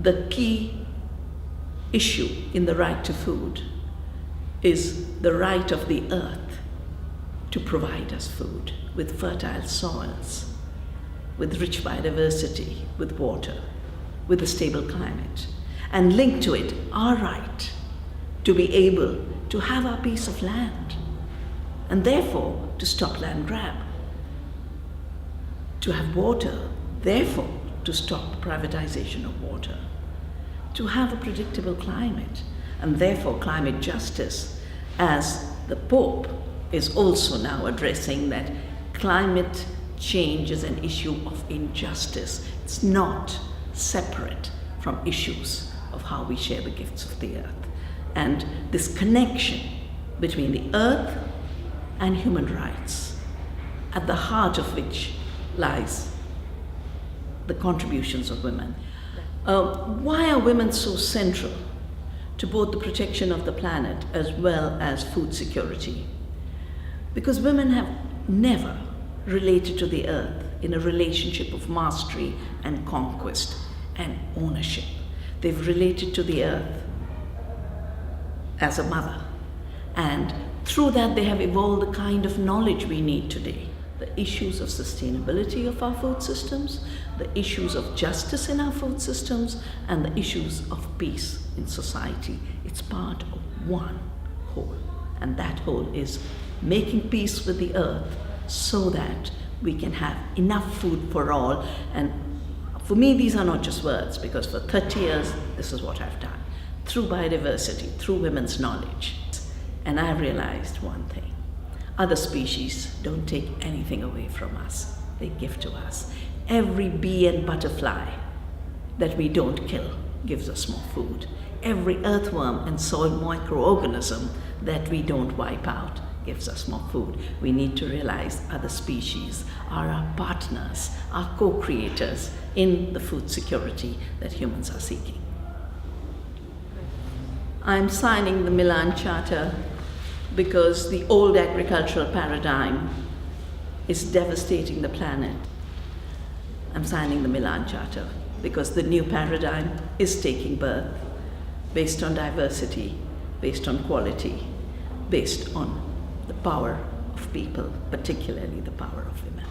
the key issue in the right to food is the right of the earth to provide us food with fertile soils, with rich biodiversity, with water, with a stable climate, and linked to it our right to be able to have our piece of land, and therefore to stop land grab, to have water, therefore to stop privatization of water, to have a predictable climate, and therefore climate justice, as the Pope is also now addressing that climate change is an issue of injustice. It's not separate from issues of how we share the gifts of the earth. And this connection between the earth and human rights, at the heart of which lies the contributions of women. Why are women so central to both the protection of the planet as well as food security? Because women have never related to the earth in a relationship of mastery and conquest and ownership. They've related to the earth as a mother, and through that they have evolved the kind of knowledge we need today. The issues of sustainability of our food systems, the issues of justice in our food systems, and the issues of peace in society. It's part of one whole, and that whole is making peace with the earth so that we can have enough food for all. And for me, these are not just words, because for 30 years, this is what I've done, through biodiversity, through women's knowledge. And I realized one thing. Other species don't take anything away from us. They give to us. Every bee and butterfly that we don't kill gives us more food. Every earthworm and soil microorganism that we don't wipe out gives us more food. We need to realize other species are our partners, our co-creators in the food security that humans are seeking. I'm signing the Milan Charter because the old agricultural paradigm is devastating the planet. I'm signing the Milan Charter because the new paradigm is taking birth, based on diversity, based on quality, based on the power of people, particularly the power of women.